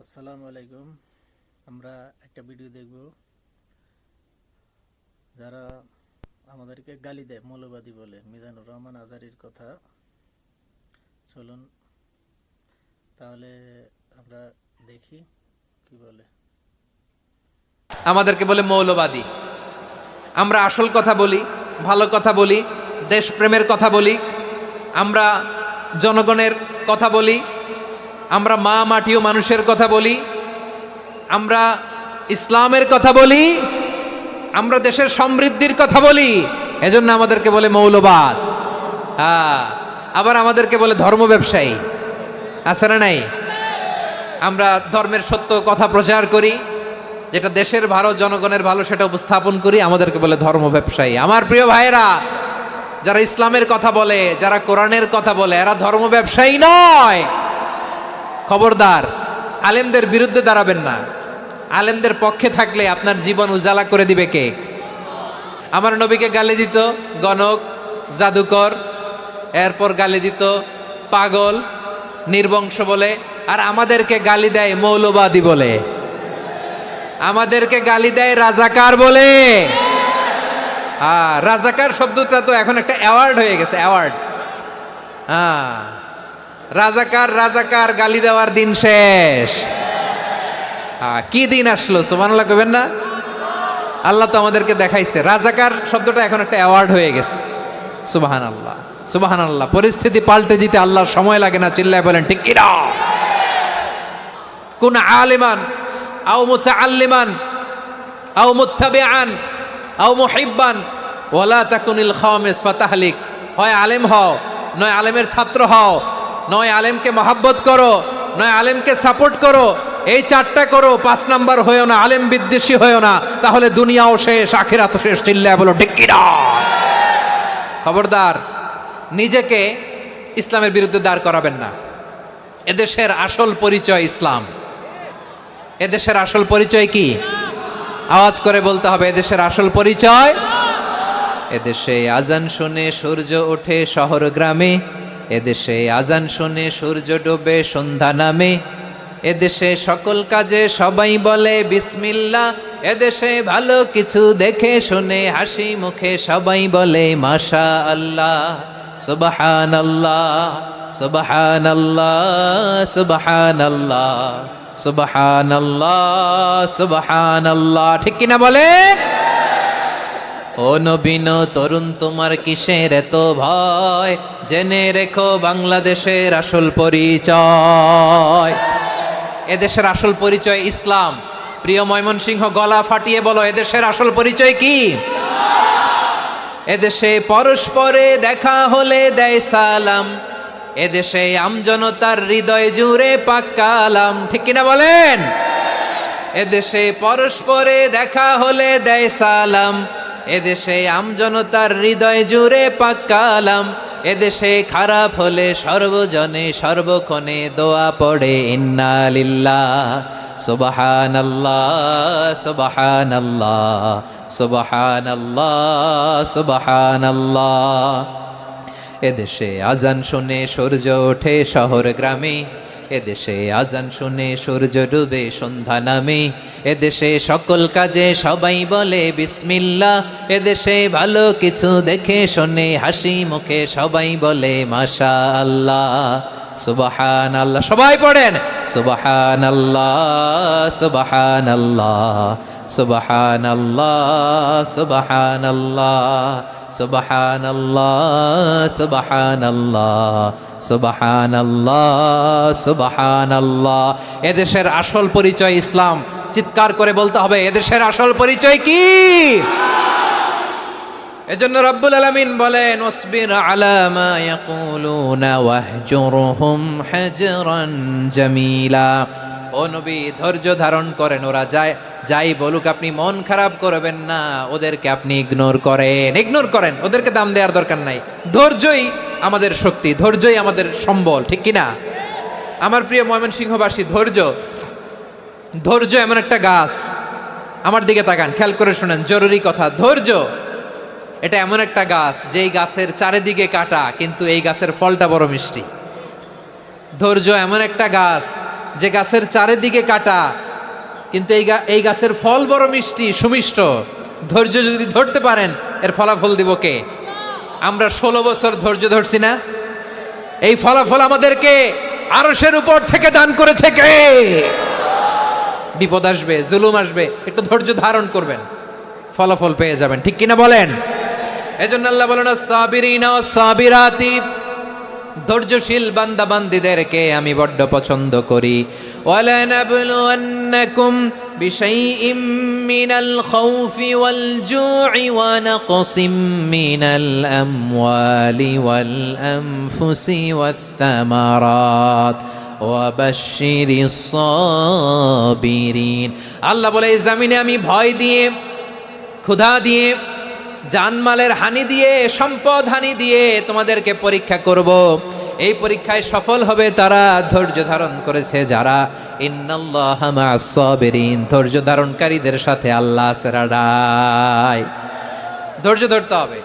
আসসালামু আলাইকুম। আমরা একটা ভিডিও দেখব যারা আমাদেরকে গালি দেয়, মৌলবাদী বলে, মিজানুর রহমান আজহারীর কথা। চলুন তাহলে আমরা দেখি কি বলে। আমাদেরকে বলে মৌলবাদী। আমরা আসল কথা বলি, ভালো কথা বলি, দেশপ্রেমের কথা বলি, আমরা জনগণের কথা বলি, আমরা মা মাটি ও মানুষের কথা বলি, আমরা ইসলামের কথা বলি, আমরা দেশের সমৃদ্ধির কথা বলি। এজন্য আমাদেরকে বলে মৌলবাদ। আবার আমাদেরকে বলে ধর্ম ব্যবসায়ী। আছে না নাই? আমরা ধর্মের সত্য কথা প্রচার করি, যেটা দেশের ভালো, জনগণের ভালো, সেটা উপস্থাপন করি। আমাদেরকে বলে ধর্ম ব্যবসায়ী। আমার প্রিয় ভাইরা, যারা ইসলামের কথা বলে, যারা কোরআনের কথা বলে, এরা ধর্ম ব্যবসায়ী নয়। খবরদার, আলেমদের বিরুদ্ধে দাঁড়াবেন না। আলেমদের পক্ষে থাকলে আপনার জীবন উজালা করে দিবে কে? আমার নবীকে গালি দিত গণক, জাদুকর, এরপর গালি দিত পাগল, নির্বংশ বলে। আর আমাদেরকে গালি দেয় মৌলবাদী বলে, আমাদেরকে গালি দেয় রাজাকার বলে। রাজাকার শব্দটা তো এখন একটা অ্যাওয়ার্ড হয়ে গেছে, অ্যাওয়ার্ড। রাজাকার রাজাকার গালি দেওয়ার দিন শেষ। কি দিন আসলো, সুবহানাল্লাহ কইবেন না? আল্লাহ তো আমাদেরকে দেখাইছে। রাজাকার শব্দটা এখন একটা অ্যাওয়ার্ড হয়ে গেছে। সুবহানাল্লাহ, সুবহানাল্লাহ। পরিস্থিতি পাল্টে দিতে আল্লাহর সময় লাগে না। চিল্লায় বলেন ঠিক কি না? কুন আলিমান আও মুতাআল্লিমান আও মুত্তাবিআন আও মুহিব্বান ওয়ালা তাকুনিল খামিস ফাতাহলিক। হয় আলেম হও, নয় আলেমের ছাত্র হও, নয় আলেমকে মহাব্বত করো, নয় আলেমকে সাপোর্ট করো। এই চারটা করো, 5 নাম্বার হয়েও না, আলেম বিদ্বেষী হয়েও না, তাহলে দুনিয়াও শেষ, আখিরাতও শেষ। চিল্লায় বলো ঠিক কি না? খবরদার, নিজেকে ইসলামের বিরুদ্ধে দাঁড় করাবেন না। এদেশের আসল পরিচয় ইসলাম। এদেশের আসল পরিচয় কি? আওয়াজ করে বলতে হবে, এদেশের আসল পরিচয়। এদেশে আজান শুনে সূর্য ওঠে শহর গ্রামে, এদেশে আজান শুনে সূর্য ডোবে সন্ধ্যা নামে, এদেশে সকল কাজে সবাই বলে বিসমিল্লাহ, এদেশে ভালো কিছু দেখে শুনে হাসি মুখে সবাই বলে মাশা আল্লাহ, সুবহানাল্লাহ, সুবহানাল্লাহ, সুবহানাল্লাহ, সুবহানাল্লাহ, সুবহানাল্লাহ। ঠিক কিনা বলেন? ও নবীন তরুণ, তোমার কিসের এত ভয়? জেনে রেখো বাংলাদেশের আসল পরিচয়। এদেশের আসল পরিচয় ইসলাম। প্রিয় ময়মনসিংহ, গলা ফাটিয়ে বলো, এদেশের আসল পরিচয় কি? এদেশে পরস্পরে দেখা হলে দেয় সালাম, এদেশে আমজনতার হৃদয় জুড়ে পাক কালাম। ঠিক কিনা বলেন? এদেশে পরস্পরে দেখা হলে দেয় সালাম, এদেশে আমজনতার হৃদয় জুড়ে পাক কালাম, এদেশে খারাপ হলে সর্বজনে সর্বক্ষণে দোয়া পড়ে ইন্না লিল্লাহ, সুবহানাল্লাহ, সুবহানাল্লাহ, সুবহানাল্লাহ, সুবহানাল্লাহ। এদেশে আজান শুনে সূর্য ওঠে শহর গ্রামে, এদেশে আজান শুনে সূর্য ডুবে সন্ধ্যা নামে, এদেশে সকল কাজে সবাই বলে বিসমিল্লাহ, এদেশে ভালো কিছু দেখে শুনে হাসি মুখে সবাই বলে মাশা আল্লাহ, সুবহানাল্লাহ। সবাই পড়েন সুবহানাল্লাহ, সুবহানাল্লাহ, সুবহানাল্লাহ, সুবহানাল্লাহ, সুবহানাল্লাহ, সুবহানাল্লাহ, সুবহানাল্লাহ, সুবহানাল্লাহ। এদেশের আসল পরিচয় ইসলাম। চিৎকার করে বলতে হবে, এদেশের আসল পরিচয় কি? এজন্য রব্বুল আলামিন বলেন, ওয়াসবির আলা মা ইয়াকুলুনা ওয়াহজুরহুম হাজরান জামিলা। ও নবী, ধৈর্য ধারণ করেন। ওরা যাই বলুক, আপনি মন খারাপ করবেন না, ওদেরকে আপনি ইগনোর করেন, ওদেরকে দাম দেওয়ার দরকার নাই। ধৈর্যই আমাদের শক্তি, ধৈর্যই আমাদের সম্বল। ঠিক কিনা? আমার প্রিয় ময়মনসিংহবাসী, ধৈর্য এমন একটা গাছ। আমার দিকে তাকান, খেয়াল করে শুনেন, জরুরি কথা। ধৈর্য এটা এমন একটা গাছ, যেই গাছের চারিদিকে কাটা, কিন্তু এই গাছের ফলটা বড় মিষ্টি। ধৈর্য এমন একটা গাছ, যে গাছের চারিদিকে কাটা, কিন্তু এই গাছের ফল বড় মিষ্টি সুমিষ্ট। ধৈর্য যদি ধরতে পারেন এর ফলাফল দিব কে? আমরা 16 বছর ধৈর্য ধরছি না? এই ফলাফল আমাদেরকে আরশের উপর থেকে দান করেছে কে? বিপদ আসবে, জুলুম আসবে, একটু ধৈর্য ধারণ করবেন, ফলাফল পেয়ে যাবেন। ঠিক কিনা বলেন? এজন্য আল্লাহ বলেন সাবিরিনা ওয়াস সাবিরাতি, ধৈর্যশীল বান্দা বান্দীদেরকে আমি বড্ড পছন্দ করি। ওয়ালা নাবলুওয়ান্নাকুম বিশাইইম মিনাল খাউফি ওয়াল জু'i ওয়া নাকসিম মিনাল আমওয়ালি ওয়াল আনফুসি ওয়াস সামারাত ওয়া বাশশিরিস সাবিরিন। আল্লাহ বলে এই জমিনে আমি ভয় দিয়ে, ক্ষুধা দিয়ে, জানমালের হানি দিয়ে, সম্পদ হানি দিয়ে তোমাদেরকে পরীক্ষা করব। এই পরীক্ষায় সফল হবে তারা ধৈর্য ধারণ করেছে যারা। ইন্নাল্লাহা মা'আস সাবিরিন, ধৈর্য ধারণকারীদের সাথে আল্লাহ আছে রাডাই। ধৈর্য ধরতে হবে,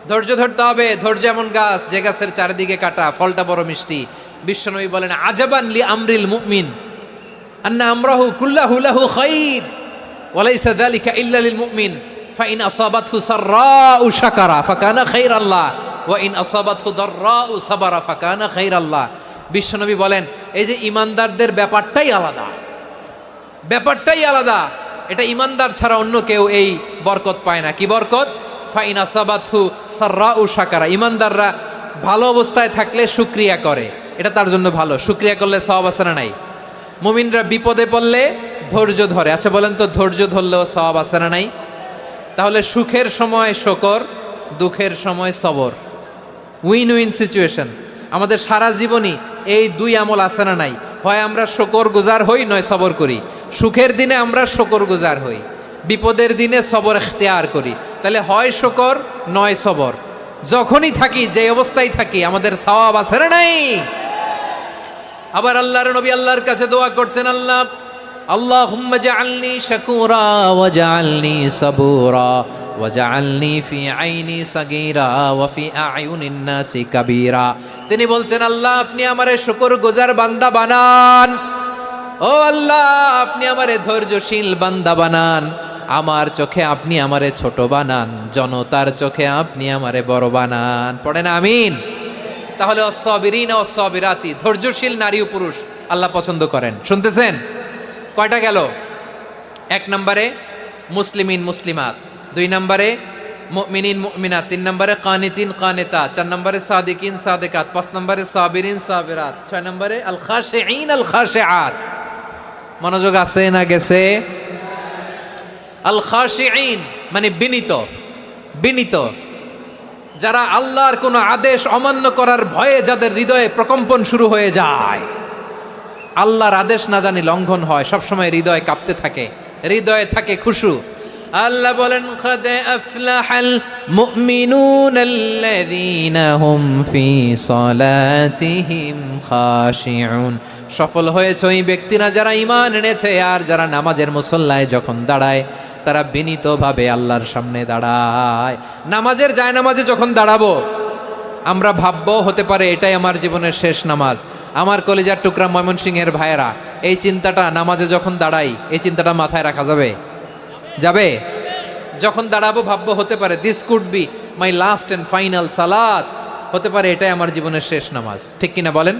ধৈর্য ধরতে হবে। ধৈর্য এমন গাছ যে গাছের চারিদিকে কাটা, ফলটা বড় মিষ্টি। বিশ্বনবী বলেন আজাবান লি আমরিল মুমিন আন্না আমরাহু কুল্লাহু লাহু খাইর ওয়া লাইসা যালিকা ইল্লা লিল মুমিন ফাইন আসাবাতহু সাররাউ শাকারা ফাকানা খাইরাল্লাহ ওয়া ইন আসাবাতহু দাররাউ সাবারা ফাকানা খাইরাল্লাহ। বিশ্বনবী বলেন এই যে ইমানদারদের ব্যাপারটাই আলাদা, ব্যাপারটাই আলাদা। এটা ইমানদার ছাড়া অন্য কেউ এই বরকত পায় না। কি বরকত? ফাইন আসাবাতহু সাররাউ শাকারা, ইমানদাররা ভালো অবস্থায় থাকলে শুকরিয়া করে, এটা তার জন্য ভালো। শুকরিয়া করলে সওয়াব আছে না নাই? মুমিনরা বিপদে পড়লে ধৈর্য ধরে। আচ্ছা বলেন তো, ধৈর্য ধরলেও সওয়াব আছে না নাই? তাহলে সুখের সময় শুকর, দুঃখের সময় সবর, উইন উইন সিচুয়েশন। আমাদের সারা জীবনই এই দুই আমল আছে না নাই? হয় আমরা শুকর গুজার হই, নয় সবর করি। সুখের দিনে আমরা শুকর গুজার হই, বিপদের দিনে সবর ইখতিয়ার করি। তাহলে হয় শুকর নয় সবর। যখনই থাকি, যে অবস্থায় থাকি, আমাদের সওয়াব আছে না নাই? আবার আল্লাহর নবী আল্লাহর কাছে দোয়া করতেন, আল্লাহ আল্লাহুম্মা জাআলনি শাকুরা ওয়া জাআলনি সাবুরা ওয়া জাআলনি ফি আইনি সাগীরা ওয়া ফি আ'য়ুনিন নাসি কাবীরা। তিনি বলতেন আল্লাহ আপনি আমারে শুকরগুজার বান্দা বানান, ও আল্লাহ আপনি আমারে ধৈর্যশীল বান্দা বানান, আমার চোখে আপনি আমারে ছোট বানান, জনতার চোখে আপনি আমারে বড় বানান। পড়েন আমিন। তাহলে অস-সাবিরিনা ওয়াস-সাবিরাতি, ধৈর্যশীল নারী ও পুরুষ আল্লাহ পছন্দ করেন। শুনতেছেন? কয়টা গেল? 1 নম্বরে মুসলিমিন মুসলিমাত, 2 নম্বরে মুমিনিন মুমিনাত, 3 নম্বরে কানিতিন কানিতাত, 4 নম্বরে সাদিকিন সাদিকাত, 5 নম্বরে সাবিরিন সাবিরাত, 6 নম্বরে আল খাশিঈন আল খাশিআত। মনোযোগ আছে না গেছে? আল খাশিঈন মানে বিনীত, বিনীত, যারা আল্লাহর কোনো আদেশ অমান্য করার ভয়ে যাদের হৃদয়ে প্রকম্পন শুরু হয়ে যায়, আল্লাহর আদেশ না জানি লঙ্ঘন হয়, সবসময় হৃদয় কাঁপতে থাকে, হৃদয়ে থাকে খুশু। আল্লাহ বলেন قد أفلح المؤمنون الذين هم في صلاتهم خاشعون। সফল হয়েছে ওই ব্যক্তিরা যারা ঈমান এনেছে আর যারা নামাজের মুসল্লায় যখন দাঁড়ায় তারা বিনীতভাবে আল্লাহর সামনে দাঁড়ায়। নামাজের জায়নামাজে যখন দাঁড়াবো আমরা ভাববো হতে পারে এটাই আমার জীবনের শেষ নামাজ। আমার কলিজার টুকরা ময়মনসিংহের ভাইয়েরা, এই চিন্তাটা নামাজে যখন দাঁড়াই, এই চিন্তাটা মাথায় রাখা যাবে? যাবে? যখন দাঁড়াবো ভাববো হতে পারে this could be my last and final সালাত, হতে পারে এটাই আমার জীবনের শেষ নামাজ। ঠিক কিনা বলেন?